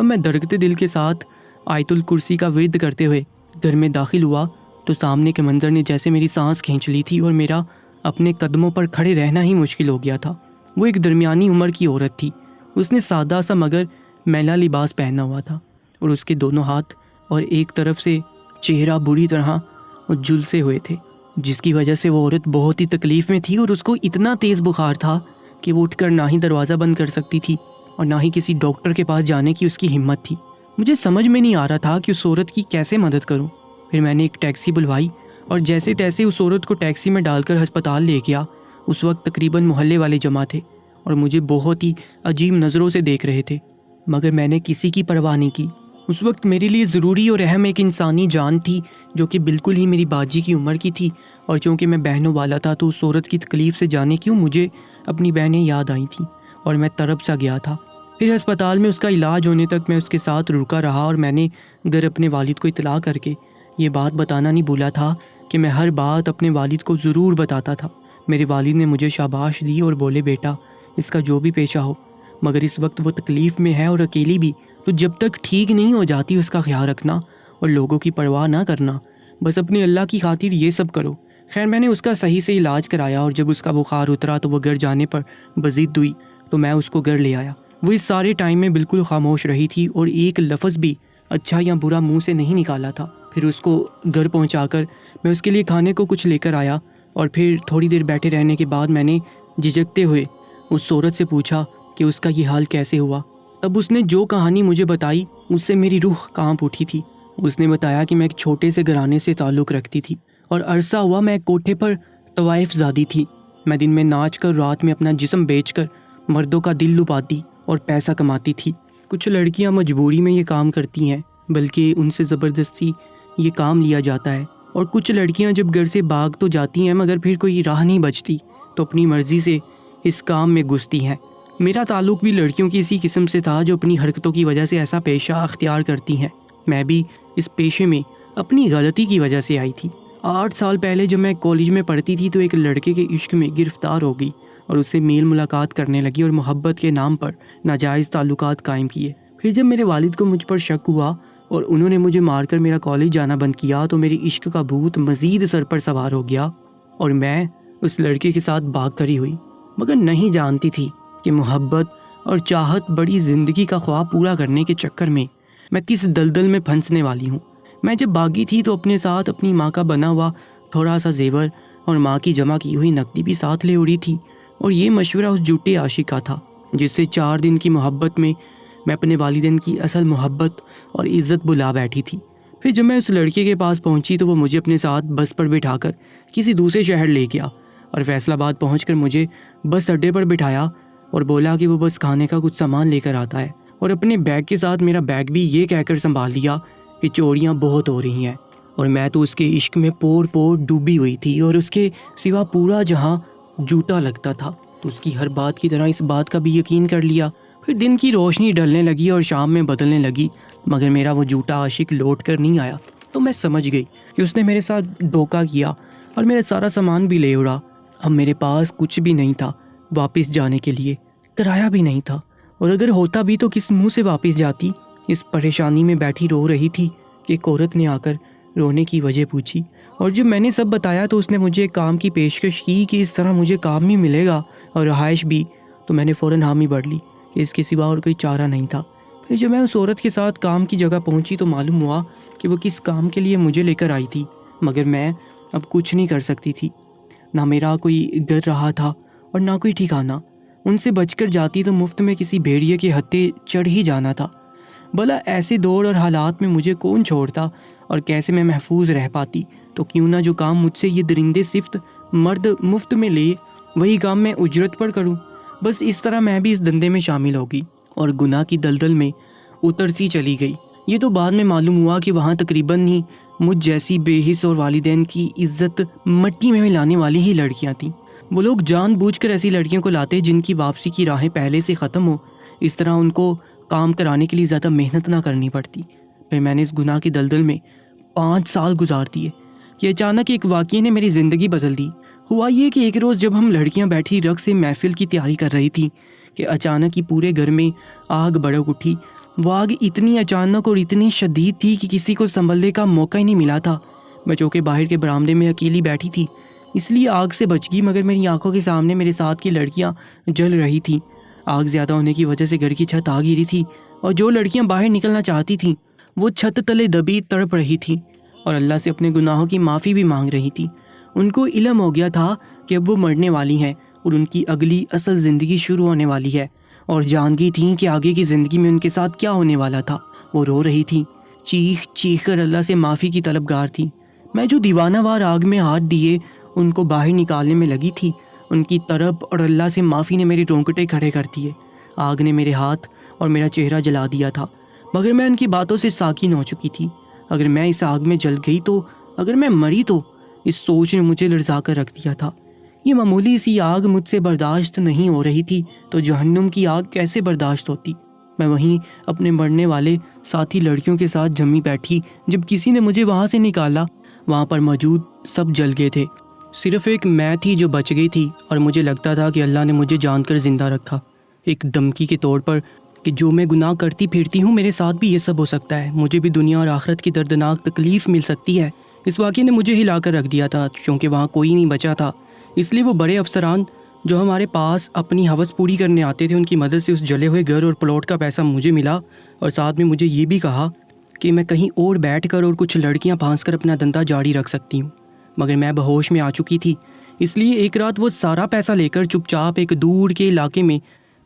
تو میں درگتے دل کے ساتھ آیت الکرسی کا ورد کرتے ہوئے گھر میں داخل ہوا تو سامنے کے منظر نے جیسے میری سانس کھینچ لی تھی اور میرا اپنے قدموں پر کھڑے رہنا ہی مشکل ہو گیا تھا۔ وہ ایک درمیانی عمر کی عورت تھی۔ اس نے سادہ سا مگر میلا لباس پہنا ہوا تھا اور اس کے دونوں ہاتھ اور ایک طرف سے چہرہ بری طرح جھلسے ہوئے تھے، جس کی وجہ سے وہ عورت بہت ہی تکلیف میں تھی اور اس کو اتنا تیز بخار تھا کہ وہ اٹھ کر نہ ہی دروازہ بند کر سکتی تھی اور نہ ہی کسی ڈاکٹر کے پاس جانے کی اس کی ہمت تھی۔ مجھے سمجھ میں نہیں آ رہا تھا کہ اس عورت کی کیسے مدد کروں۔ پھر میں نے ایک ٹیکسی بلوائی اور جیسے تیسے اس عورت کو ٹیکسی میں ڈال کر ہسپتال لے گیا۔ اس وقت تقریباً محلے والے جمع تھے اور مجھے بہت ہی عجیب نظروں سے دیکھ رہے تھے، مگر میں نے کسی کی پرواہ نہیں کی۔ اس وقت میرے لیے ضروری اور اہم ایک انسانی جان تھی جو کہ بالکل ہی میری باجی کی عمر کی تھی، اور چونکہ میں بہنوں والا تھا تو اس عورت کی تکلیف سے جانے کیوں مجھے اپنی بہنیں یاد آئی تھیں اور میں تڑپ سا گیا تھا۔ پھر ہسپتال میں اس کا علاج ہونے تک میں اس کے ساتھ رکا رہا اور میں نے گھر اپنے والد کو اطلاع کر کے یہ بات بتانا نہیں بھولا تھا کہ میں ہر بات اپنے والد کو ضرور بتاتا تھا۔ میرے والد نے مجھے شاباش دی اور بولے، بیٹا اس کا جو بھی پیشہ ہو، مگر اس وقت وہ تکلیف میں ہے اور اکیلی بھی، تو جب تک ٹھیک نہیں ہو جاتی اس کا خیال رکھنا اور لوگوں کی پرواہ نہ کرنا، بس اپنے اللہ کی خاطر یہ سب کرو۔ خیر میں نے اس کا صحیح سے علاج کرایا اور جب اس کا بخار اترا تو وہ گھر جانے پر بضد ہوئی تو میں اس کو گھر لے آیا۔ وہ اس سارے ٹائم میں بالکل خاموش رہی تھی اور ایک لفظ بھی اچھا یا برا منہ سے نہیں نکالا تھا۔ پھر اس کو گھر پہنچا کر میں اس کے لیے کھانے کو کچھ لے کر آیا اور پھر تھوڑی دیر بیٹھے رہنے کے بعد میں نے جھجکتے ہوئے اس عورت سے پوچھا کہ اس کا یہ حال کیسے ہوا۔ تب اس نے جو کہانی مجھے بتائی اس سے میری روح کانپ اٹھی تھی۔ اس نے بتایا کہ میں ایک چھوٹے سے گھرانے سے تعلق رکھتی تھی اور عرصہ ہوا میں ایک کوٹھے پر طوائف زادی تھی۔ میں دن میں ناچ کر رات میں اپنا جسم بیچ کر مردوں کا دل لباتی اور پیسہ کماتی تھی۔ کچھ لڑکیاں مجبوری میں یہ کام کرتی ہیں، بلکہ ان سے زبردستی یہ کام لیا جاتا ہے، اور کچھ لڑکیاں جب گھر سے بھاگ تو جاتی ہیں مگر پھر کوئی راہ نہیں بچتی تو اپنی مرضی سے اس کام میں گھستی ہیں۔ میرا تعلق بھی لڑکیوں کی اسی قسم سے تھا جو اپنی حرکتوں کی وجہ سے ایسا پیشہ اختیار کرتی ہیں۔ میں بھی اس پیشے میں اپنی غلطی کی وجہ سے آئی تھی۔ 8 سال پہلے جب میں کالج میں پڑھتی تھی تو ایک لڑکے کے عشق میں گرفتار ہو گئی اور اس سے میل ملاقات کرنے لگی اور محبت کے نام پر ناجائز تعلقات قائم کیے۔ پھر جب میرے والد کو مجھ پر شک ہوا اور انہوں نے مجھے مار کر میرا کالج جانا بند کیا تو میری عشق کا بھوت مزید سر پر سوار ہو گیا اور میں اس لڑکے کے ساتھ بھاگ کر ہی ہوئی، مگر نہیں جانتی تھی کہ محبت اور چاہت بڑی زندگی کا خواب پورا کرنے کے چکر میں کس دلدل میں پھنسنے والی ہوں۔ میں جب بھاگی تھی تو اپنے ساتھ اپنی ماں کا بنا ہوا تھوڑا سا زیور اور ماں کی جمع کی ہوئی نقدی بھی ساتھ لے اڑی تھی، اور یہ مشورہ اس جھوٹے عاشق کا تھا جس سے 4 دن کی محبت میں اپنے والدین کی اصل محبت اور عزت بلا بیٹھی تھی۔ پھر جب میں اس لڑکے کے پاس پہنچی تو وہ مجھے اپنے ساتھ بس پر بٹھا کر کسی دوسرے شہر لے گیا اور فیصل آباد پہنچ کر مجھے بس اڈے پر بٹھایا اور بولا کہ وہ بس کھانے کا کچھ سامان لے کر آتا ہے، اور اپنے بیگ کے ساتھ میرا بیگ بھی یہ کہہ کر سنبھال دیا کہ چوریاں بہت ہو رہی ہیں۔ اور میں تو اس کے عشق میں پور پور ڈوبی ہوئی تھی اور اس کے سوا پورا جہاں جھوٹا لگتا تھا، تو اس کی ہر بات کی طرح اس بات کا بھی یقین کر لیا۔ پھر دن کی روشنی ڈھلنے لگی اور شام میں بدلنے لگی، مگر میرا وہ جھوٹا عاشق لوٹ کر نہیں آیا، تو میں سمجھ گئی کہ اس نے میرے ساتھ دھوکہ کیا اور میرا سارا سامان بھی لے اڑا۔ اب میرے پاس کچھ بھی نہیں تھا واپس جانے کے لیے، کرایہ بھی نہیں تھا، اور اگر ہوتا بھی تو کس منہ سے واپس جاتی۔ اس پریشانی میں بیٹھی رو رہی تھی کہ ایک عورت نے آ کر رونے کی وجہ پوچھی، اور جب میں نے سب بتایا تو اس نے مجھے ایک کام کی پیشکش کی کہ اس طرح مجھے کام بھی ملے گا اور رہائش بھی، تو میں نے فوراً حامی بھر لی کہ اس کے سوا اور کوئی چارہ نہیں تھا۔ پھر جب میں اس عورت کے ساتھ کام کی جگہ پہنچی تو معلوم ہوا کہ وہ کس کام کے لیے مجھے لے کر آئی تھی، مگر میں اب کچھ نہیں کر سکتی تھی۔ نہ میرا کوئی گھر رہا تھا اور نہ کوئی ٹھکانہ۔ ان سے بچ کر جاتی تو مفت میں کسی بھیڑیے کے ہتھے چڑھ ہی جانا تھا۔ بھلا ایسے دور اور حالات میں مجھے کون چھوڑتا اور کیسے میں محفوظ رہ پاتی؟ تو کیوں نہ جو کام مجھ سے یہ درندے صفت مرد مفت میں لے وہی کام میں اجرت پر کروں۔ بس اس طرح میں بھی اس دندے میں شامل ہوگی اور گناہ کی دلدل میں اترتی چلی گئی۔ یہ تو بعد میں معلوم ہوا کہ وہاں تقریباً ہی مجھ جیسی بے حس اور والدین کی عزت مٹی میں ملانے والی ہی لڑکیاں تھیں۔ وہ لوگ جان بوجھ کر ایسی لڑکیوں کو لاتے جن کی واپسی کی راہیں پہلے سے ختم ہو، اس طرح ان کو کام کرانے کے لیے زیادہ محنت نہ کرنی پڑتی۔ پھر میں نے اس گناہ کی دلدل میں 5 سال گزار دیے کہ اچانک ایک واقعے نے میری زندگی بدل دی۔ ہوا یہ کہ ایک روز جب ہم لڑکیاں بیٹھی رقص محفل کی تیاری کر رہی تھی کہ اچانک ہی پورے گھر میں آگ بھڑک اٹھی وہ آگ اتنی اچانک اور اتنی شدید تھی کہ کسی کو سنبھلنے کا موقع ہی نہیں ملا تھا۔ میں چوکے باہر کے برآمدے میں اکیلی بیٹھی تھی، اس لیے آگ سے بچ گئی، مگر میری آنکھوں کے سامنے میرے ساتھ کی لڑکیاں جل رہی تھیں۔ آگ زیادہ ہونے کی وجہ سے گھر کی چھت آ گری تھی، اور جو لڑکیاں باہر نکلنا چاہتی تھیں وہ چھت تلے دبی تڑپ رہی تھیں اور اللہ سے اپنے گناہوں کی معافی بھی مانگ رہی تھی۔ ان کو علم ہو گیا تھا کہ اب وہ مرنے والی ہیں اور ان کی اگلی اصل زندگی شروع ہونے والی ہے، اور جان گئی تھیں کہ آگے کی زندگی میں ان کے ساتھ کیا ہونے والا تھا۔ وہ رو رہی تھیں، چیخ چیخ کر اللہ سے معافی کی طلبگار تھی۔ میں جو دیوانہ وار آگ میں ہاتھ دیے ان کو باہر نکالنے میں لگی تھی، ان کی طرب اور اللہ سے معافی نے میرے رونگٹے کھڑے کر دیے۔ آگ نے میرے ہاتھ اور میرا چہرہ جلا دیا تھا، مگر میں ان کی باتوں سے ساکن ہو چکی تھی۔ اگر میں اس آگ میں جل گئی تو، اگر میں مری تو، اس سوچ نے مجھے لرزا کر رکھ دیا تھا۔ یہ معمولی سی آگ مجھ سے برداشت نہیں ہو رہی تھی تو جہنم کی آگ کیسے برداشت ہوتی؟ میں وہیں اپنے مرنے والے ساتھی لڑکیوں کے ساتھ جمی بیٹھی۔ جب کسی نے مجھے وہاں سے نکالا، وہاں پر موجود سب جل گئے تھے، صرف ایک میں تھی جو بچ گئی تھی، اور مجھے لگتا تھا کہ اللہ نے مجھے جان کر زندہ رکھا، ایک دھمکی کے طور پر کہ جو میں گناہ کرتی پھرتی ہوں میرے ساتھ بھی یہ سب ہو سکتا ہے، مجھے بھی دنیا اور آخرت کی دردناک تکلیف مل سکتی ہے۔ اس واقعے نے مجھے ہلا کر رکھ دیا تھا، چونکہ وہاں کوئی نہیں بچا تھا، اس لیے وہ بڑے افسران جو ہمارے پاس اپنی ہوس پوری کرنے آتے تھے، ان کی مدد سے اس جلے ہوئے گھر اور پلاٹ کا پیسہ مجھے ملا، اور ساتھ میں مجھے یہ بھی کہا کہ میں کہیں اور بیٹھ کر اور کچھ لڑکیاں پھانس کر اپنا دھندا جاری رکھ سکتی ہوں۔ مگر میں بہوش میں آ چکی تھی، اس لیے ایک رات وہ سارا پیسہ لے کر چپ چاپ ایک دور کے علاقے میں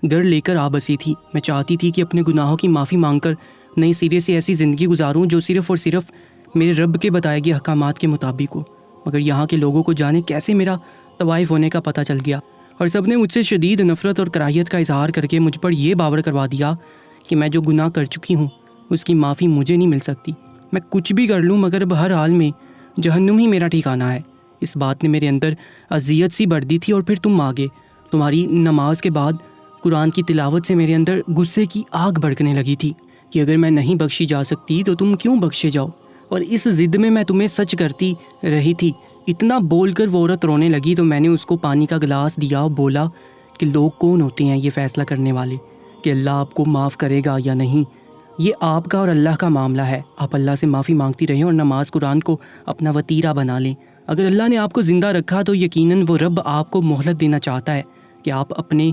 گھر لے کر آ بسی تھی۔ میں چاہتی تھی کہ اپنے گناہوں کی معافی مانگ کر نئی سرے سے ایسی زندگی گزاروں جو صرف اور صرف میرے رب کے بتائے گئے احکامات کے مطابق ہو، مگر یہاں کے لوگوں کو جانے کیسے میرا طوائف ہونے کا پتہ چل گیا، اور سب نے مجھ سے شدید نفرت اور کراہیت کا اظہار کر کے مجھ پر یہ باور کروا دیا کہ میں جو گناہ کر چکی ہوں اس کی معافی مجھے نہیں مل سکتی۔ میں کچھ بھی کر لوں مگر اب ہر حال میں جہنم ہی میرا ٹھکانہ ہے۔ اس بات نے میرے اندر اذیت سی بڑھ دی تھی، اور پھر تم آگے، تمہاری نماز کے بعد قرآن کی تلاوت سے میرے اندر غصے کی آگ بھڑکنے لگی تھی کہ اگر میں نہیں بخشی جا سکتی تو تم کیوں بخشے جاؤ، اور اس ضد میں میں تمہیں سچ کرتی رہی تھی۔ اتنا بول کر وہ عورت رونے لگی تو میں نے اس کو پانی کا گلاس دیا اور بولا کہ لوگ کون ہوتے ہیں یہ فیصلہ کرنے والے کہ اللہ آپ کو معاف کرے گا یا نہیں؟ یہ آپ کا اور اللہ کا معاملہ ہے۔ آپ اللہ سے معافی مانگتی رہیں اور نماز قرآن کو اپنا وتیرہ بنا لیں۔ اگر اللہ نے آپ کو زندہ رکھا تو یقیناً وہ رب آپ کو مہلت دینا چاہتا ہے کہ آپ اپنے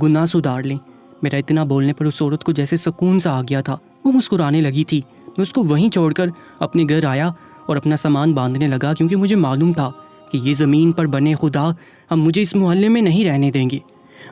گناہ سدھار لیں۔ میرا اتنا بولنے پر اس عورت کو جیسے سکون سا آ گیا تھا، وہ مسکرانے لگی تھی۔ میں اس کو وہیں چھوڑ کر اپنے گھر آیا اور اپنا سامان باندھنے لگا، کیونکہ مجھے معلوم تھا کہ یہ زمین پر بنے خدا ہم مجھے اس محلے میں نہیں رہنے دیں گے۔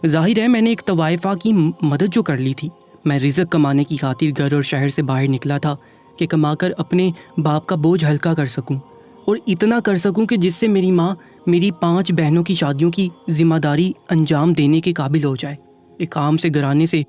ظاہر ہے میں نے ایک طوائفہ کی مدد جو کر لی تھی۔ میں رزق کمانے کی خاطر گھر اور شہر سے باہر نکلا تھا کہ کما کر اپنے باپ کا بوجھ ہلکا کر سکوں، اور اتنا کر سکوں کہ جس سے میری ماں میری 5 بہنوں کی شادیوں کی ذمہ داری انجام دینے کے قابل ہو جائے۔ ایک عام سے گھرانے سے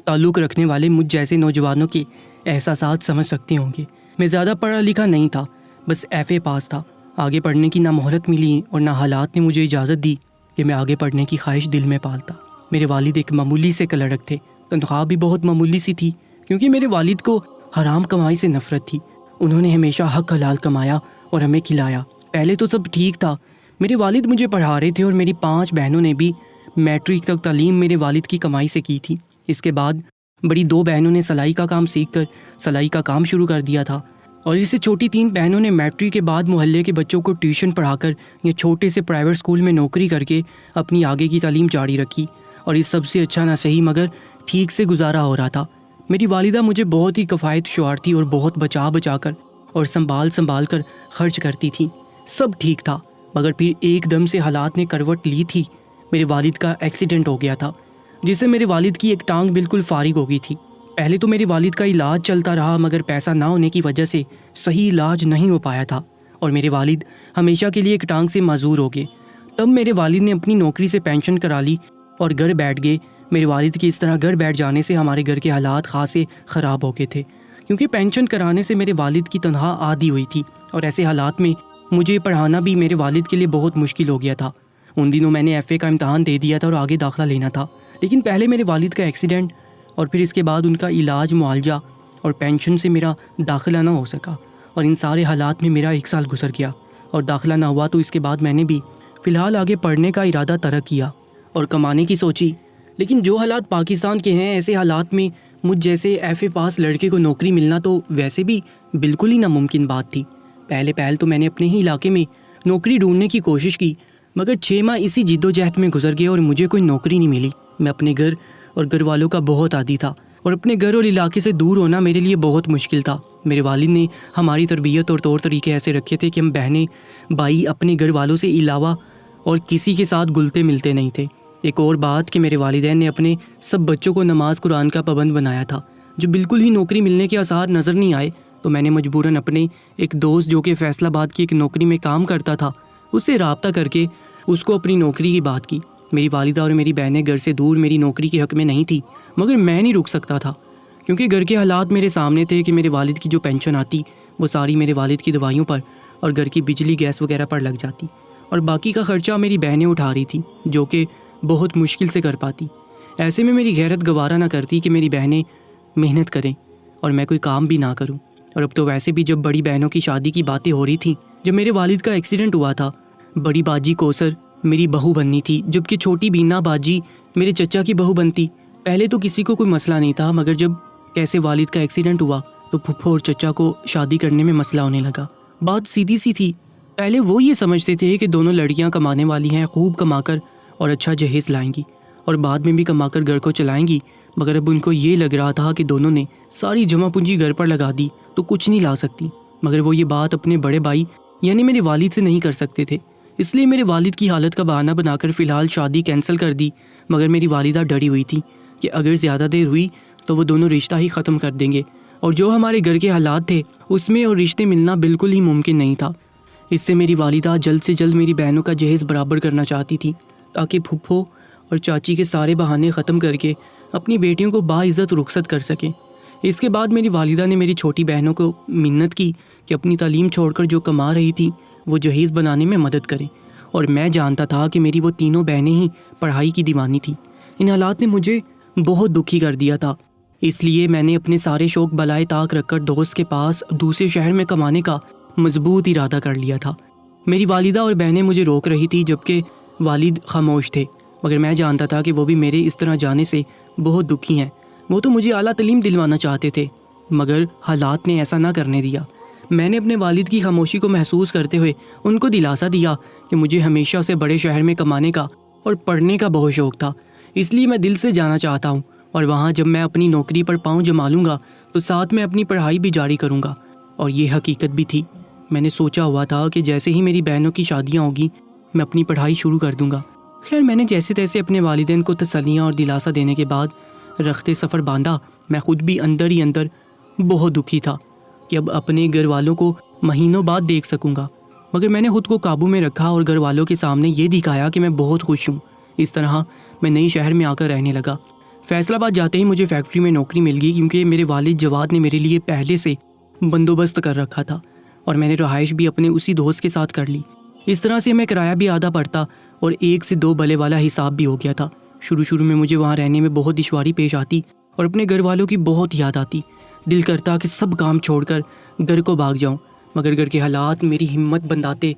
تعلق رکھنے والے مجھ جیسے نوجوانوں کے احساسات سمجھ سکتے ہوں گے۔ میں زیادہ پڑھا لکھا نہیں تھا، بس ایف اے پاس تھا۔ آگے پڑھنے کی نہ مہلت ملی اور نہ حالات نے مجھے اجازت دی کہ میں آگے پڑھنے کی خواہش دل میں پالتا۔ میرے والد ایک معمولی سے کلرک تھے، تنخواہ بھی بہت معمولی سی تھی، کیونکہ میرے والد کو حرام کمائی سے نفرت تھی۔ انہوں نے ہمیشہ حق حلال کمایا اور ہمیں کھلایا۔ پہلے تو سب ٹھیک تھا، میرے والد مجھے پڑھا رہے تھے اور میری 5 بہنوں نے بھی میٹرک تک تعلیم میرے والد کی کمائی سے کی تھی۔ اس کے بعد بڑی 2 بہنوں نے سلائی کا کام سیکھ کر سلائی کا کام شروع کر دیا تھا، اور اس سے چھوٹی 3 بہنوں نے میٹرک کے بعد محلے کے بچوں کو ٹیوشن پڑھا کر یا چھوٹے سے پرائیویٹ اسکول میں نوکری کر کے اپنی آگے کی تعلیم جاری رکھی، اور اس سب سے اچھا نہ صحیح مگر ٹھیک سے گزارا ہو رہا تھا۔ میری والدہ مجھے بہت ہی کفایت شعار تھی اور بہت بچا بچا کر اور سنبھال کر خرچ کرتی تھی۔ سب ٹھیک تھا، مگر پھر ایک دم سے حالات نے کروٹ لی تھی۔ میرے والد کا ایکسیڈنٹ ہو گیا تھا، جس سے میرے والد کی ایک ٹانگ بالکل فارغ ہو گئی تھی۔ پہلے تو میرے والد کا علاج چلتا رہا، مگر پیسہ نہ ہونے کی وجہ سے صحیح علاج نہیں ہو پایا تھا، اور میرے والد ہمیشہ کے لیے ایک ٹانگ سے معذور ہو گئے۔ تب میرے والد نے اپنی نوکری سے پینشن کرا لی اور گھر بیٹھ گئے۔ میرے والد کی اس طرح گھر بیٹھ جانے سے ہمارے گھر کے حالات خاصے خراب ہو گئے تھے، کیونکہ پینشن کرانے سے میرے والد کی تنخواہ آدھی ہوئی تھی، اور ایسے حالات میں مجھے پڑھانا بھی میرے والد کے لیے بہت مشکل ہو گیا تھا۔ ان دنوں میں نے ایف اے کا امتحان دے دیا تھا اور آگے داخلہ لینا تھا، لیکن پہلے میرے والد کا ایکسیڈنٹ اور پھر اس کے بعد ان کا علاج، معالجہ اور پینشن سے میرا داخلہ نہ ہو سکا، اور ان سارے حالات میں میرا 1 سال گزر گیا اور داخلہ نہ ہوا۔ تو اس کے بعد میں نے بھی فی الحال آگے پڑھنے کا ارادہ ترک کیا اور کمانے کی سوچی، لیکن جو حالات پاکستان کے ہیں ایسے حالات میں مجھ جیسے ایف اے پاس لڑکے کو نوکری ملنا تو ویسے بھی بالکل ہی ناممکن بات تھی۔ پہل تو میں نے اپنے ہی علاقے میں نوکری ڈھونڈنے کی کوشش کی، مگر 6 ماہ اسی جد و جہد میں گزر گئے اور مجھے کوئی نوکری نہیں ملی۔ میں اپنے گھر اور گھر والوں کا بہت عادی تھا اور اپنے گھر اور علاقے سے دور ہونا میرے لیے بہت مشکل تھا۔ میرے والد نے ہماری تربیت اور طور طریقے ایسے رکھے تھے کہ ہم بہنیں بھائی اپنے گھر والوں سے علاوہ اور کسی کے ساتھ گلتے ملتے نہیں تھے۔ ایک اور بات کہ میرے والدین نے اپنے سب بچوں کو نماز قرآن کا پابند بنایا تھا۔ جو بالکل ہی نوکری ملنے کے آثار نظر نہیں آئے تو میں نے مجبوراً اپنے ایک دوست جو کہ فیصل آباد کی ایک نوکری میں کام کرتا تھا اس سے رابطہ کر کے اس کو اپنی نوکری کی بات کی۔ میری والدہ اور میری بہنیں گھر سے دور میری نوکری کے حق میں نہیں تھی، مگر میں نہیں رک سکتا تھا کیونکہ گھر کے حالات میرے سامنے تھے کہ میرے والد کی جو پینشن آتی وہ ساری میرے والد کی دوائیوں پر اور گھر کی بجلی گیس وغیرہ پر لگ جاتی اور باقی کا خرچہ میری بہنیں اٹھا رہی تھی جو کہ بہت مشکل سے کر پاتی۔ ایسے میں میری غیرت گوارا نہ کرتی کہ میری بہنیں محنت کریں اور میں کوئی کام بھی نہ کروں۔ اور اب تو ویسے بھی جب بڑی بہنوں کی شادی کی باتیں ہو رہی تھیں، جب میرے والد کا ایکسیڈنٹ ہوا تھا، بڑی باجی کوثر میری بہو بننی تھی جبکہ چھوٹی بینا باجی میرے چچا کی بہو بنتی۔ پہلے تو کسی کو کوئی مسئلہ نہیں تھا، مگر جب کیسے والد کا ایکسیڈنٹ ہوا تو پھپھو اور چچا کو شادی کرنے میں مسئلہ ہونے لگا۔ بات سیدھی سی تھی، پہلے وہ یہ سمجھتے تھے کہ دونوں لڑکیاں کمانے والی ہیں، خوب کما کر اور اچھا جہیز لائیں گی اور بعد میں بھی کما کر گھر کو چلائیں گی، مگر اب ان کو یہ لگ رہا تھا کہ دونوں نے ساری جمع پونجی گھر پر لگا دی تو کچھ نہیں لا سکتی، مگر وہ یہ بات اپنے بڑے بھائی یعنی میرے والد سے نہیں کر سکتے تھے۔ اس لیے میرے والد کی حالت کا بہانہ بنا کر فی الحال شادی کینسل کر دی، مگر میری والدہ ڈری ہوئی تھی کہ اگر زیادہ دیر ہوئی تو وہ دونوں رشتہ ہی ختم کر دیں گے، اور جو ہمارے گھر کے حالات تھے اس میں اور رشتے ملنا بالکل ہی ممکن نہیں تھا۔ اس سے میری والدہ جلد سے جلد میری بہنوں کا جہیز برابر کرنا چاہتی تھی تاکہ پھپھو اور چاچی کے سارے بہانے ختم کر کے اپنی بیٹیوں کو باعزت رخصت کر سکیں۔ اس کے بعد میری والدہ نے میری چھوٹی بہنوں کو منت کی کہ اپنی تعلیم چھوڑ کر جو کما رہی تھی وہ جہیز بنانے میں مدد کریں، اور میں جانتا تھا کہ میری وہ تینوں بہنیں ہی پڑھائی کی دیوانی تھیں۔ ان حالات نے مجھے بہت دکھی کر دیا تھا، اس لیے میں نے اپنے سارے شوق بلائے طاق رکھ کر دوست کے پاس دوسرے شہر میں کمانے کا مضبوط ارادہ کر لیا تھا۔ میری والدہ اور بہنیں مجھے روک رہی تھی جبکہ والد خاموش تھے، مگر میں جانتا تھا کہ وہ بھی میرے اس طرح جانے سے بہت دکھی ہیں۔ وہ تو مجھے اعلیٰ تعلیم دلوانا چاہتے تھے، مگر حالات نے ایسا نہ کرنے دیا۔ میں نے اپنے والد کی خاموشی کو محسوس کرتے ہوئے ان کو دلاسا دیا کہ مجھے ہمیشہ سے بڑے شہر میں کمانے کا اور پڑھنے کا بہت شوق تھا، اس لیے میں دل سے جانا چاہتا ہوں، اور وہاں جب میں اپنی نوکری پر پاؤں جما لوں گا تو ساتھ میں اپنی پڑھائی بھی جاری کروں گا۔ اور یہ حقیقت بھی تھی۔ میں نے سوچا ہوا تھا کہ جیسے ہی میری بہنوں کی شادیاں ہوگی میں اپنی پڑھائی شروع کر دوں گا۔ خیر میں نے جیسے تیسے اپنے والدین کو تسلیاں اور دلاسا دینے کے بعد رخت سفر باندھا۔ میں خود بھی اندر ہی اندر بہت دکھی تھا کہ اب اپنے گھر والوں کو مہینوں بعد دیکھ سکوں گا، مگر میں نے خود کو قابو میں رکھا اور گھر والوں کے سامنے یہ دکھایا کہ میں بہت خوش ہوں۔ اس طرح میں نئی شہر میں آ کر رہنے لگا۔ فیصل آباد جاتے ہی مجھے فیکٹری میں نوکری مل گئی کیونکہ میرے والد جواد نے میرے لیے پہلے سے بندوبست کر رکھا تھا، اور میں نے رہائش بھی اپنے اسی دوست کے ساتھ کر لی۔ اس طرح سے ہمیں کرایہ بھی آدھا پڑتا اور 1 سے 2 بلے والا حساب بھی ہو گیا تھا۔ شروع میں مجھے وہاں رہنے میں بہت دشواری پیش آتی اور اپنے گھر والوں کی بہت یاد آتی۔ دل کرتا کہ سب کام چھوڑ کر گھر کو بھاگ جاؤں، مگر گھر کے حالات میری ہمت بندھاتے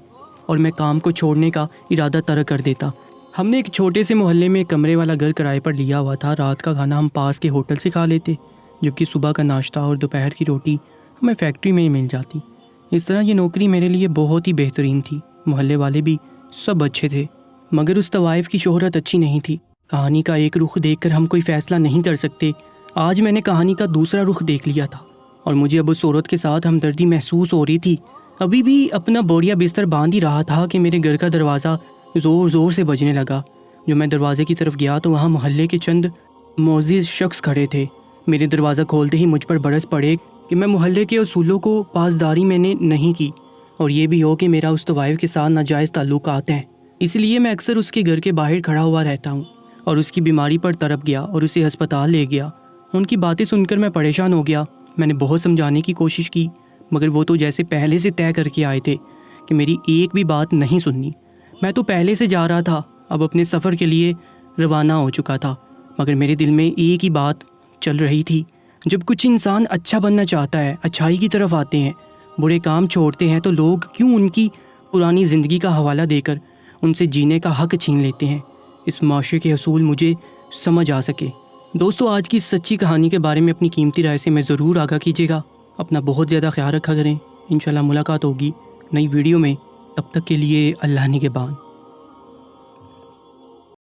اور میں کام کو چھوڑنے کا ارادہ ترک کر دیتا۔ ہم نے ایک چھوٹے سے محلے میں ایک کمرے والا گھر کرائے پر لیا ہوا تھا۔ رات کا کھانا ہم پاس کے ہوٹل سے کھا لیتے، جبکہ صبح کا ناشتہ اور دوپہر کی روٹی ہمیں فیکٹری میں ہی مل جاتی۔ اس طرح یہ نوکری میرے لیے بہت ہی بہترین تھی۔ محلے والے بھی سب اچھے تھے، مگر اس طوائف کی شہرت اچھی نہیں تھی۔ کہانی کا ایک رخ دیکھ کر ہم کوئی فیصلہ نہیں کر سکتے۔ آج میں نے کہانی کا دوسرا رخ دیکھ لیا تھا اور مجھے اب اس عورت کے ساتھ ہمدردی محسوس ہو رہی تھی۔ ابھی بھی اپنا بوریا بستر باندھ ہی رہا تھا کہ میرے گھر کا دروازہ زور زور سے بجنے لگا۔ جو میں دروازے کی طرف گیا تو وہاں محلے کے چند معزز شخص کھڑے تھے۔ میرے دروازہ کھولتے ہی مجھ پر برس پڑے کہ میں محلے کے اصولوں کو پاسداری میں نے نہیں کی، اور یہ بھی ہو کہ میرا اس طوائف کے ساتھ ناجائز تعلقات ہیں، اس لیے میں اکثر اس کے گھر کے باہر کھڑا ہوا رہتا ہوں اور اس کی بیماری پر تڑپ گیا اور اسے ہسپتال لے گیا۔ ان کی باتیں سن کر میں پریشان ہو گیا۔ میں نے بہت سمجھانے کی کوشش کی، مگر وہ تو جیسے پہلے سے طے کر کے آئے تھے کہ میری ایک بھی بات نہیں سننی۔ میں تو پہلے سے جا رہا تھا، اب اپنے سفر کے لیے روانہ ہو چکا تھا، مگر میرے دل میں ایک ہی بات چل رہی تھی۔ جب کچھ انسان اچھا بننا چاہتا ہے، اچھائی کی طرف آتے ہیں، برے کام چھوڑتے ہیں، تو لوگ کیوں ان کی پرانی زندگی کا حوالہ دے کر ان سے جینے کا حق چھین لیتے ہیں؟ اس معاشرے کے اصول مجھے سمجھ آ سکے، دوستو آج کی اس سچی کہانی کے بارے میں اپنی قیمتی رائے سے میں ضرور آگاہ کیجیے گا. اپنا بہت زیادہ خیال رکھا کریں. انشاءاللہ ملاقات ہوگی نئی ویڈیو میں. تب تک کے لیے اللہ نگہبان.